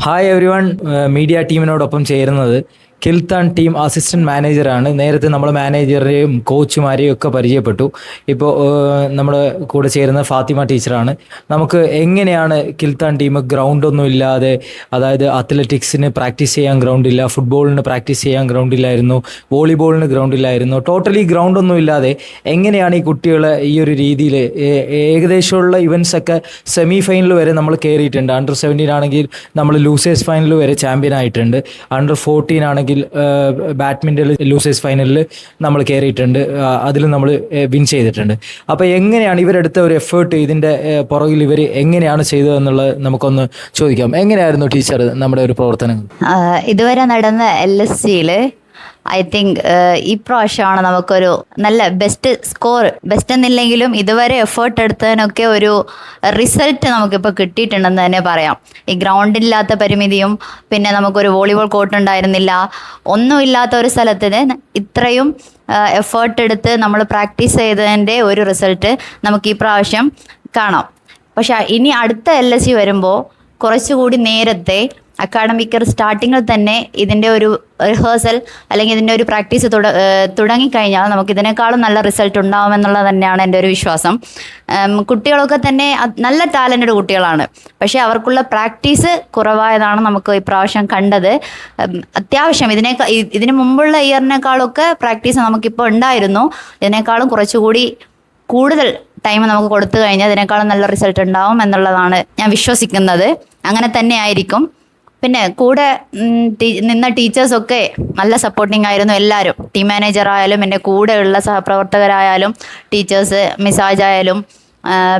Hi every one. Media ടീമിനോടൊപ്പം ചേരുന്നത് Kiltan team assistant മാനേജറാണ്. നേരത്തെ നമ്മൾ മാനേജറെയും കോച്ചുമാരെയും ഒക്കെ പരിചയപ്പെട്ടു. ഇപ്പോൾ നമ്മുടെ കൂടെ ചേരുന്ന ഫാത്തിമ ടീച്ചറാണ്. നമുക്ക് എങ്ങനെയാണ് കിൽത്താൻ ടീം ഗ്രൗണ്ടൊന്നും ഇല്ലാതെ, അതായത് അത്ലറ്റിക്സിന് പ്രാക്ടീസ് ചെയ്യാൻ ഗ്രൗണ്ടില്ല, ഫുട്ബോളിന് പ്രാക്ടീസ് ചെയ്യാൻ ഗ്രൗണ്ടില്ലായിരുന്നു, വോളിബോളിന് ഗ്രൗണ്ടില്ലായിരുന്നു, ടോട്ടലി ഗ്രൗണ്ടൊന്നും ഇല്ലാതെ എങ്ങനെയാണ് ഈ കുട്ടികളെ ഈ ഒരു രീതിയിൽ ഏകദേശമുള്ള ഇവൻറ്റ്സൊക്കെ സെമി ഫൈനൽ വരെ നമ്മൾ കയറിയിട്ടുണ്ട്. അണ്ടർ 17 ആണെങ്കിൽ നമ്മൾ ലൂസേഴ്സ് ഫൈനൽ വരെ ചാമ്പ്യൻ ആയിട്ടുണ്ട്. അണ്ടർ 14 ആണെങ്കിൽ ബാഡ്മിൻ്റൺ ലൂസേഴ്സ് ഫൈനലിൽ നമ്മൾ കയറിയിട്ടുണ്ട്. അതിൽ നമ്മൾ വിൻ ചെയ്തിട്ടുണ്ട്. അപ്പോൾ എങ്ങനെയാണ് ഇവരെടുത്ത ഒരു എഫേർട്ട്, ഇതിൻ്റെ പുറകിൽ ഇവർ എങ്ങനെയാണ് ചെയ്തതെന്നുള്ളത് നമുക്കൊന്ന് ചോദിക്കാം. എങ്ങനെയായിരുന്നു ടീച്ചർ നമ്മുടെ ഒരു പ്രവർത്തനം? ഇതുവരെ നടന്ന LSCയിൽ ഐ തിങ്ക് ഈ പ്രാവശ്യമാണ് നമുക്കൊരു നല്ല ബെസ്റ്റ് സ്കോർ, ബെസ്റ്റ് എന്നില്ലെങ്കിലും ഇതുവരെ എഫേർട്ട് എടുത്തതിനൊക്കെ ഒരു റിസൾട്ട് നമുക്കിപ്പോൾ കിട്ടിയിട്ടുണ്ടെന്ന് തന്നെ പറയാം. ഈ ഗ്രൗണ്ടില്ലാത്ത പരിമിതിയും പിന്നെ നമുക്കൊരു വോളിബോൾ കോർട്ട് ഉണ്ടായിരുന്നില്ല, ഒന്നുമില്ലാത്ത ഒരു സ്ഥലത്തിന് ഇത്രയും എഫേർട്ട് എടുത്ത് നമ്മൾ പ്രാക്ടീസ് ചെയ്തതിൻ്റെ ഒരു റിസൾട്ട് നമുക്ക് ഈ പ്രാവശ്യം കാണാം. പക്ഷേ ഇനി അടുത്ത LSC വരുമ്പോൾ കുറച്ചുകൂടി നേരത്തെ അക്കാഡമിക് സ്റ്റാർട്ടിങ്ങിൽ തന്നെ ഇതിൻ്റെ ഒരു റിഹേഴ്സൽ അല്ലെങ്കിൽ ഇതിൻ്റെ ഒരു പ്രാക്ടീസ് തുടങ്ങിക്കഴിഞ്ഞാൽ നമുക്ക് ഇതിനേക്കാളും നല്ല റിസൾട്ട് ഉണ്ടാവുമെന്നുള്ളത് തന്നെയാണ് എൻ്റെ ഒരു വിശ്വാസം. കുട്ടികളൊക്കെ തന്നെ നല്ല ടാലൻറ്റഡ് കുട്ടികളാണ്, പക്ഷേ അവർക്കുള്ള പ്രാക്ടീസ് കുറവായതാണ് നമുക്ക് ഇപ്രാവശ്യം കണ്ടത്. അത്യാവശ്യം ഇതിന് മുമ്പുള്ള ഇയറിനേക്കാളൊക്കെ പ്രാക്ടീസ് നമുക്കിപ്പോൾ ഉണ്ടായിരുന്നു. ഇതിനേക്കാളും കുറച്ചുകൂടി കൂടുതൽ ടൈം നമുക്ക് കൊടുത്തു കഴിഞ്ഞാൽ ഇതിനേക്കാളും നല്ല റിസൾട്ട് ഉണ്ടാവും എന്നുള്ളതാണ് ഞാൻ വിശ്വസിക്കുന്നത്. അങ്ങനെ തന്നെ ആയിരിക്കും. പിന്നെ കൂടെ നിന്ന ടീച്ചേഴ്സൊക്കെ നല്ല സപ്പോർട്ടിങ് ആയിരുന്നു. എല്ലാവരും, ടീം മാനേജർ ആയാലും എൻ്റെ കൂടെയുള്ള സഹപ്രവർത്തകരായാലും ടീച്ചേഴ്സ്, മിസാജ് ആയാലും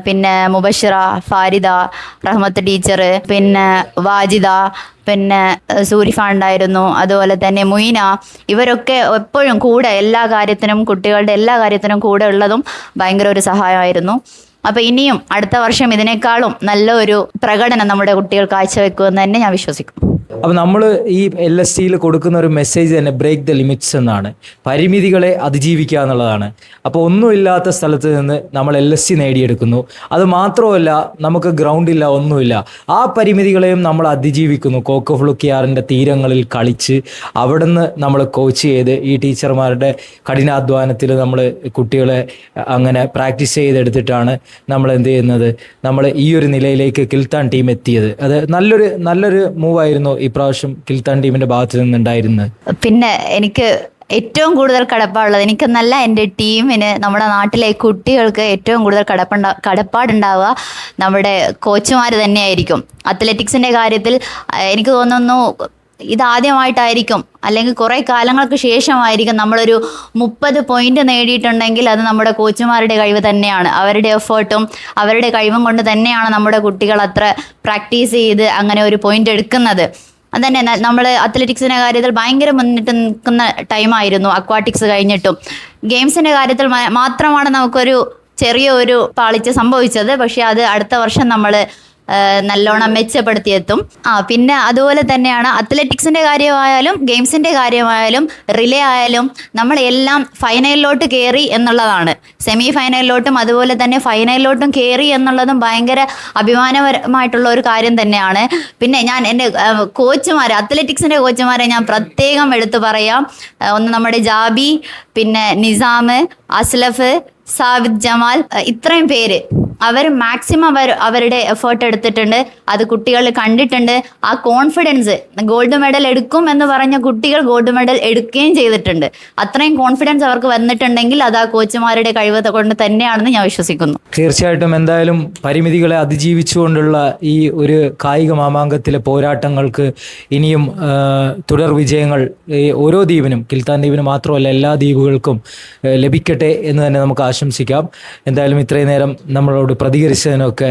പിന്നെ മുബഷിറ, ഫാരിദ, റഹ്മത്ത് ടീച്ചർ, പിന്നെ വാജിദ, പിന്നെ സൂരിഫ ഉണ്ടായിരുന്നു, അതുപോലെ തന്നെ മുയിന, ഇവരൊക്കെ എപ്പോഴും കൂടെ എല്ലാ കാര്യത്തിനും, കുട്ടികളുടെ എല്ലാ കാര്യത്തിനും കൂടെ ഉള്ളതും ഭയങ്കര ഒരു സഹായമായിരുന്നു. അപ്പോൾ ഇനിയും അടുത്ത വർഷം ഇതിനേക്കാളും നല്ല ഒരു പ്രകടനം നമ്മുടെ കുട്ടികൾ കാഴ്ചവെക്കുമെന്ന് തന്നെ ഞാൻ വിശ്വസിക്കും. അപ്പോൾ നമ്മൾ ഈ LSCയിൽ കൊടുക്കുന്ന ഒരു മെസ്സേജ് തന്നെ ബ്രേക്ക് ദ ലിമിറ്റ്സ് എന്നാണ്. പരിമിതികളെ അതിജീവിക്കുക എന്നുള്ളതാണ്. അപ്പോൾ ഒന്നുമില്ലാത്ത സ്ഥലത്ത് നിന്ന് നമ്മൾ LSC നേടിയെടുക്കുന്നു. അത് മാത്രമല്ല, നമുക്ക് ഗ്രൗണ്ടില്ല, ഒന്നുമില്ല, ആ പരിമിതികളെയും നമ്മൾ അതിജീവിക്കുന്നു. കോക്കഫ്ലുക്കിയാറിൻ്റെ തീരങ്ങളിൽ കളിച്ച് അവിടുന്ന് നമ്മൾ കോച്ച് ചെയ്ത് ഈ ടീച്ചർമാരുടെ കഠിനാധ്വാനത്തിൽ നമ്മൾ കുട്ടികളെ അങ്ങനെ പ്രാക്ടീസ് ചെയ്തെടുത്തിട്ടാണ് നമ്മൾ എന്ത് ചെയ്യുന്നത്, നമ്മൾ ഈ ഒരു നിലയിലേക്ക് കിൽത്താൻ ടീം എത്തിയത്. അത് നല്ലൊരു മൂവായിരുന്നു ഇപ്രാവശ്യം കിൽത്താൻ ടീമിന്റെ ഭാഗത്ത് നിന്നുണ്ടായിരുന്നത്. പിന്നെ എനിക്ക് ഏറ്റവും കൂടുതൽ കടപ്പാടുള്ളത്, എനിക്കെന്നല്ല എൻ്റെ ടീമിന്, നമ്മുടെ നാട്ടിലെ കുട്ടികൾക്ക് ഏറ്റവും കൂടുതൽ കടപ്പാടുണ്ടാവുക നമ്മുടെ കോച്ചുമാർ തന്നെയായിരിക്കും. അത്ലറ്റിക്സിൻ്റെ കാര്യത്തിൽ എനിക്ക് തോന്നുന്നു ഇതാദ്യമായിട്ടായിരിക്കും, അല്ലെങ്കിൽ കുറേ കാലങ്ങൾക്ക് ശേഷമായിരിക്കും നമ്മളൊരു 30 പോയിന്റ് നേടിയിട്ടുണ്ടെങ്കിൽ അത് നമ്മുടെ കോച്ചുമാരുടെ കഴിവ് തന്നെയാണ്. അവരുടെ എഫേർട്ടും അവരുടെ കഴിവും കൊണ്ട് തന്നെയാണ് നമ്മുടെ കുട്ടികൾ അത്ര പ്രാക്ടീസ് ചെയ്ത് അങ്ങനെ ഒരു പോയിന്റ് എടുക്കുന്നത്. അതന്നെ നമ്മൾ അത്ലറ്റിക്സിൻ്റെ കാര്യത്തിൽ ഭയങ്കര മുന്നിട്ട് നിൽക്കുന്ന ടൈമായിരുന്നു. അക്വാട്ടിക്സ് കഴിഞ്ഞിട്ടും ഗെയിംസിൻ്റെ കാര്യത്തിൽ മാത്രമാണ് നമുക്കൊരു ചെറിയ ഒരു പാളിച്ച സംഭവിച്ചത്. പക്ഷേ അത് അടുത്ത വർഷം നമ്മൾ നല്ലോണം മെച്ചപ്പെടുത്തിയെത്തും. പിന്നെ അതുപോലെ തന്നെയാണ് അത്ലറ്റിക്സിൻ്റെ കാര്യമായാലും ഗെയിംസിൻ്റെ കാര്യമായാലും റിലേ ആയാലും നമ്മൾ എല്ലാം ഫൈനലിലോട്ട് കയറി എന്നുള്ളതാണ്. സെമി ഫൈനലിലോട്ടും അതുപോലെ തന്നെ ഫൈനലിലോട്ടും കയറി എന്നുള്ളതും ഭയങ്കര അഭിമാനപരമായിട്ടുള്ള ഒരു കാര്യം തന്നെയാണ്. പിന്നെ ഞാൻ എൻ്റെ കോച്ചുമാരെ, അത്ലറ്റിക്സിൻ്റെ കോച്ചുമാരെ ഞാൻ പ്രത്യേകം എടുത്തു പറയാം. ഒന്ന് നമ്മുടെ ജാബി, പിന്നെ നിസാം, അസ്ലഫ്, സാവിദ് ജമാൽ, ഇത്രയും പേര് അവർ മാക്സിമം അവരുടെ എഫേർട്ട് എടുത്തിട്ടുണ്ട്. അത് കുട്ടികൾ കണ്ടിട്ടുണ്ട്. ആ കോൺഫിഡൻസ്, ഗോൾഡ് മെഡൽ എടുക്കും എന്ന് പറഞ്ഞ കുട്ടികൾ ഗോൾഡ് മെഡൽ എടുക്കുകയും ചെയ്തിട്ടുണ്ട്. അത്രയും കോൺഫിഡൻസ് അവർക്ക് വന്നിട്ടുണ്ടെങ്കിൽ അത് ആ കോച്ചുമാരുടെ കഴിവ് കൊണ്ട് തന്നെയാണെന്ന് ഞാൻ വിശ്വസിക്കുന്നു. തീർച്ചയായിട്ടും. എന്തായാലും പരിമിതികളെ അതിജീവിച്ചുകൊണ്ടുള്ള ഈ ഒരു കായിക മാമാങ്കത്തിലെ പോരാട്ടങ്ങൾക്ക് ഇനിയും തുടർ വിജയങ്ങൾ ഓരോ ദ്വീപിനും, കിൽത്താൻ ദ്വീപിന് മാത്രമല്ല എല്ലാ ദ്വീപുകൾക്കും ലഭിക്കട്ടെ എന്ന് തന്നെ നമുക്ക് ആശംസിക്കാം. എന്തായാലും ഇത്രയും നേരം നമ്മളോട് പ്രതികരിച്ചതിനൊക്കെ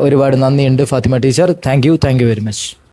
ഒരുപാട് നന്ദിയുണ്ട് Fathima teacher. Thank you very much.